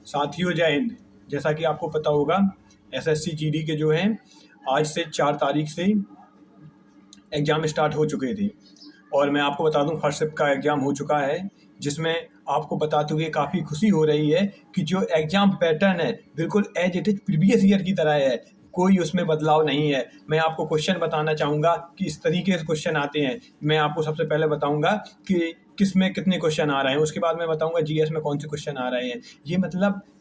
साथियों जय हिंद। जैसा कि आपको पता होगा, एसएससी जीडी के जो हैं आज से 4 तारीख से एग्ज़ाम स्टार्ट हो चुके थे और मैं आपको बता दूं फर्स्ट शिफ्ट का एग्ज़ाम हो चुका है, जिसमें आपको बताते हुए काफ़ी खुशी हो रही है कि जो एग्ज़ाम पैटर्न है बिल्कुल as it is previous year की तरह है, कोई उसमें बदलाव नहीं है। मैं आपको क्वेश्चन बताना चाहूँगा कि इस तरीके से क्वेश्चन आते हैं। मैं आपको सबसे पहले बताऊँगा कि किस में कितने क्वेश्चन आ रहे हैं, उसके बाद मैं बताऊँगा जीएस में कौन से क्वेश्चन आ रहे हैं।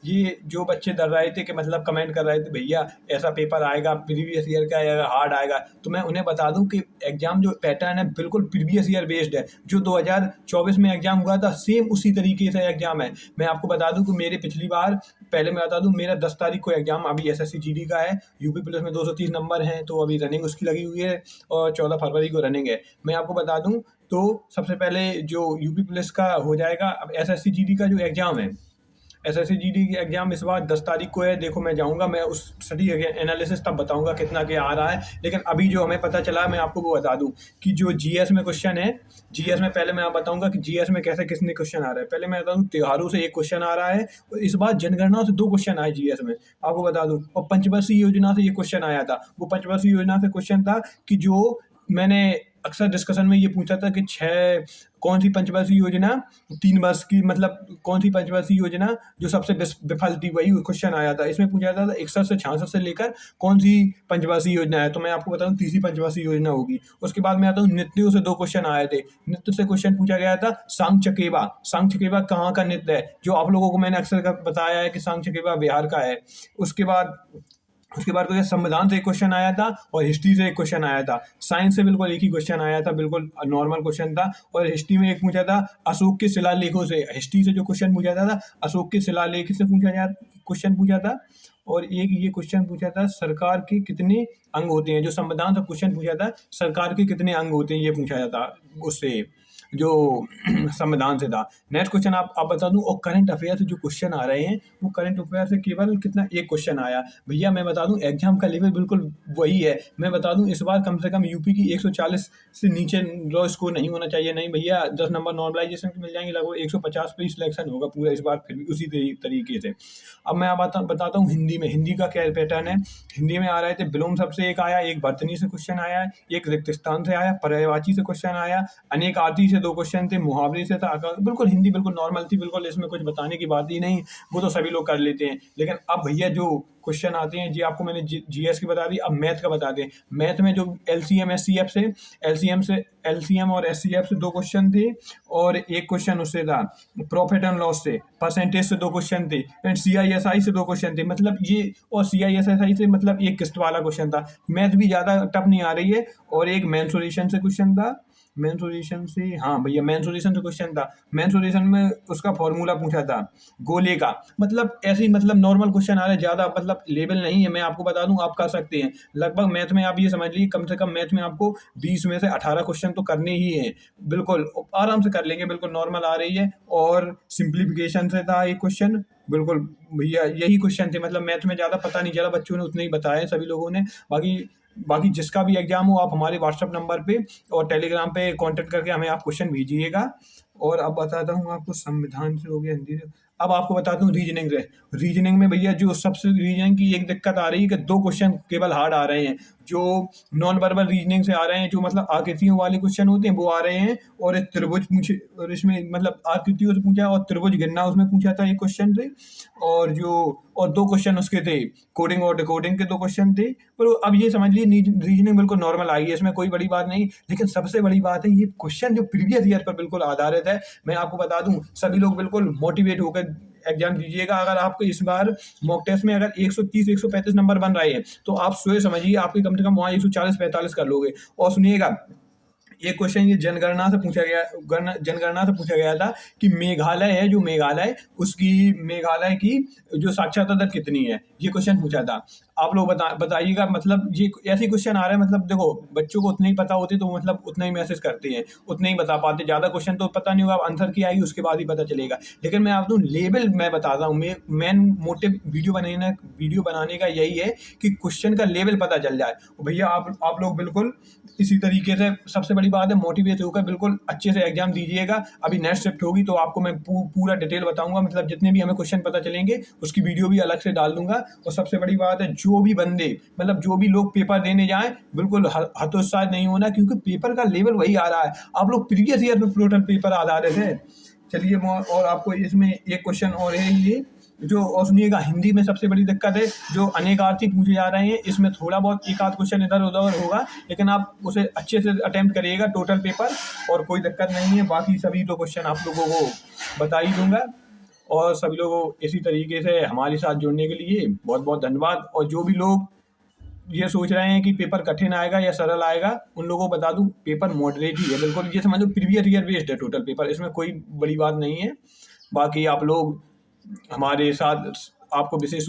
ये जो बच्चे डर रहे थे कि कमेंट कर रहे थे भैया ऐसा पेपर आएगा प्रीवियस ईयर का आएगा, हार्ड आएगा, तो मैं उन्हें बता दूं कि एग्ज़ाम जो पैटर्न है बिल्कुल प्रीवियस ईयर बेस्ड है। जो 2024 में एग्ज़ाम हुआ था सेम उसी तरीके से एग्ज़ाम है। मैं आपको बता दूं कि मेरे पिछली बार पहले मैं बता दूं मेरा 10 तारीख को एग्ज़ाम अभी एसएससी जीडी का है। यूपी पुलिस में 230 नंबर हैं, तो अभी रनिंग उसकी लगी हुई है और 14 फरवरी को रनिंग है। मैं आपको बता दूं तो सबसे पहले जो यूपी पुलिस का हो जाएगा, अब एसएससी जीडी का जो एग्ज़ाम है, एसएससी जीडी की एग्ज़ाम इस बार 10 तारीख को है। देखो मैं जाऊँगा, मैं उस सटीक एनालिसिस तब बताऊँगा कितना क्या आ रहा है। लेकिन अभी जो हमें पता चला मैं आपको वो बता दूँ कि जो जीएस में क्वेश्चन है, जीएस में पहले मैं बताऊँगा कि जीएस में कैसे कितने क्वेश्चन आ रहे हैं। पहले मैं बता दूँ त्योहारों से 1 क्वेश्चन आ रहा है और इस बार जनगणना से 2 क्वेश्चन आए जीएस में, आपको बता दूँ। और पंचवर्षीय योजना से ये क्वेश्चन आया था। वो पंचवर्षीय योजना से क्वेश्चन था कि जो मैंने अक्सर डिस्कशन में ये पूछा था कि 6 कौन सी पंचवर्षीय योजना 3 वर्ष की, कौन सी पंचवर्षीय योजना जो सबसे विफल थी, वही क्वेश्चन आया था। इसमें पूछा था 61 से 66 से लेकर कौन सी पंचवर्षीय योजना है, तो मैं आपको बताऊं तीसरी पंचवर्षीय योजना होगी। उसके बाद मैं आता हूँ नृत्यों से 2 क्वेश्चन आए थे। नृत्य से क्वेश्चन पूछा गया था सांग चकेबा। सांग चकेबा कहाँ का नृत्य है, जो आप लोगों को मैंने अक्सर बताया है कि सांग चकेबा बिहार का है। उसके बाद तो संविधान से एक क्वेश्चन आया था और हिस्ट्री से एक क्वेश्चन आया था। साइंस से बिल्कुल एक ही क्वेश्चन आया था, बिल्कुल नॉर्मल क्वेश्चन था। और हिस्ट्री में एक पूछा था अशोक के शिलालेखों से। हिस्ट्री से जो क्वेश्चन पूछा था अशोक के शिलालेख से क्वेश्चन पूछा था। और एक ये क्वेश्चन पूछा था सरकार के कितने अंग होते हैं। जो संविधान से क्वेश्चन पूछा था सरकार के कितने अंग होते हैं, ये पूछा जाता उससे जो संविधान से था। नेक्स्ट क्वेश्चन आप बता दूं। और करंट अफेयर से जो क्वेश्चन आ रहे हैं वो करंट अफेयर से केवल कितना एक क्वेश्चन आया। भैया मैं बता दूं एग्जाम का लेवल बिल्कुल वही है। मैं बता दूं इस बार कम से कम यूपी की 140 से नीचे लो स्कोर नहीं होना चाहिए। नहीं भैया 10 नंबर नॉर्मलाइजेशन के मिल जाएंगे, लगभग 150 पे ही सिलेक्शन होगा पूरा इस बार, फिर भी उसी तरीके से। अब मैं बताता हूँ हिंदी में। हिंदी का क्या पैटर्न है। हिंदी में आ रहे थे विलोम शब्द से एक आया, एक वर्तनी से क्वेश्चन आया, एक रिक्त स्थान से आया, पर्यायवाची से क्वेश्चन आया, अनेक आर्ती से 2 क्वेश्चन थे, मुहावरे से था। बिल्कुल हिंदी बिल्कुल नॉर्मल थी, बिल्कुल इसमें कुछ बताने की बात ही नहीं, वो तो सभी लोग कर लेते हैं। लेकिन अब भैया जो क्वेश्चन आते हैं जी, आपको मैंने जीएस की बता दी, अब मैथ का बता दें। मैथ में जो एलसीएम और एचसीएफ से 2 क्वेश्चन थे और एक क्वेश्चन उससे था प्रॉफिट एंड लॉस से, परसेंटेज से 2 क्वेश्चन थे, एंड सीआईएसआई से 2 क्वेश्चन थे। ये और सीआईएसआई से एक किस्त वाला क्वेश्चन था। मैथ भी ज़्यादा टफ नहीं आ रही है। और एक मेंसुरेशन से क्वेश्चन था। मेंसुरेशन से, हाँ भैया मेंसुरेशन से क्वेश्चन था। मेंसुरेशन में उसका फॉर्मूला पूछा था गोले का। ऐसे ही नॉर्मल क्वेश्चन आ रहे हैं, ज़्यादा लेवल नहीं है। मैं आपको बता दूं आप कर सकते हैं। लगभग मैथ में आप ये समझ लीजिए कम से कम मैथ में आपको 20 में से 18 क्वेश्चन तो करने ही हैं। बिल्कुल आराम से कर लेंगे, बिल्कुल नॉर्मल आ रही है। और सिंप्लीफिकेशन से था एक क्वेश्चन, बिल्कुल भैया यही क्वेश्चन थे। मैथ में ज़्यादा पता नहीं चला, बच्चों ने उतने ही बताए सभी लोगों ने। बाकी जिसका भी एग्जाम हो आप हमारे व्हाट्सएप नंबर पे और टेलीग्राम पे कांटेक्ट करके हमें आप क्वेश्चन भेजिएगा। और अब बताता हूँ आपको, संविधान से हो गया, हिंदी से। अब आपको बताता हूँ रीजनिंग से। रीजनिंग में भैया जो सबसे रीजनिंग की एक दिक्कत आ रही है कि 2 क्वेश्चन केवल हार्ड आ रहे हैं। जो नॉन वर्बल रीजनिंग से आ रहे हैं, जो आकृतियों वाले क्वेश्चन होते हैं वो आ रहे हैं। और एक त्रिभुज पूछे, और इसमें आकृतियों से पूछा और त्रिभुज गिनना उसमें पूछा था एक क्वेश्चन थे। और 2 क्वेश्चन उसके थे कोडिंग और डिकोडिंग के 2 क्वेश्चन थे। पर अब ये समझ लीजिए रीजनिंग बिल्कुल नॉर्मल आई है, इसमें कोई बड़ी बात नहीं। लेकिन सबसे बड़ी बात है ये क्वेश्चन जो प्रीवियस ईयर पर बिल्कुल आधारित है। मैं आपको बता दूं सभी लोग बिल्कुल मोटिवेट होकर एग्जाम दीजिएगा। अगर आपको इस बार मॉक टेस्ट में अगर 130 135 नंबर बन रहे हैं तो आप सोच समझिए आपके कम से कम वहाँ 140 45 कर लोगे। और सुनिएगा एक क्वेश्चन ये जनगणना से पूछा गया था कि मेघालय है, जो मेघालय की जो साक्षरता दर कितनी है, ये क्वेश्चन पूछा था। आप लोग बताइएगा। मतलब ये ऐसे क्वेश्चन आ रहे हैं, मतलब देखो बच्चों को उतने ही पता होते तो मतलब उतना ही मैसेज करते हैं, उतने ही बता पाते। ज़्यादा क्वेश्चन तो पता नहीं होगा, आंसर की आएगी उसके बाद ही पता चलेगा। लेकिन मैं आपको लेवल मैं बताता हूँ, मेन मोटिव वीडियो बनाने का यही है कि क्वेश्चन का लेवल पता चल जाए। भैया आप लोग बिल्कुल इसी तरीके से, सबसे बड़ी बात है मोटिवेट होकर बिल्कुल अच्छे से एग्जाम दीजिएगा। अभी नेक्स्ट शिफ्ट होगी तो आपको मैं पूरा डिटेल बताऊंगा, मतलब जितने भी हमें क्वेश्चन पता चलेंगे उसकी वीडियो भी अलग से डाल दूंगा। और सबसे बड़ी बात है, जो भी बंदे मतलब जो भी लोग पेपर देने जाएं बिल्कुल हतोत्साहित नहीं होना, क्योंकि पेपर का लेवल वही आ रहा है। आप लोग प्रीवियस ईयर में टोटल पेपर आ रहे थे। चलिए और आपको इसमें एक क्वेश्चन और है ये जो, और सुनिएगा, हिंदी में सबसे बड़ी दिक्कत है जो अनेकार्थी पूछे जा रहे हैं। इसमें थोड़ा बहुत एक आध क्वेश्चन इधर उधर होगा, लेकिन आप उसे अच्छे से अटेम्प्ट करिएगा टोटल पेपर, और कोई दिक्कत नहीं है। बाकी सभी तो क्वेश्चन आप लोगों को बता ही दूंगा। और सभी लोगों को इसी तरीके से हमारे साथ जुड़ने के लिए बहुत बहुत धन्यवाद। और जो भी लोग ये सोच रहे हैं कि पेपर कठिन आएगा या सरल आएगा, उन लोगों को बता दूं पेपर मॉडरेट ही है बिल्कुल। ये समझ लो प्रीवियस ईयर बेस्ड है टोटल पेपर, इसमें कोई बड़ी बात नहीं है। बाकी आप लोग हमारे साथ, आपको विशेष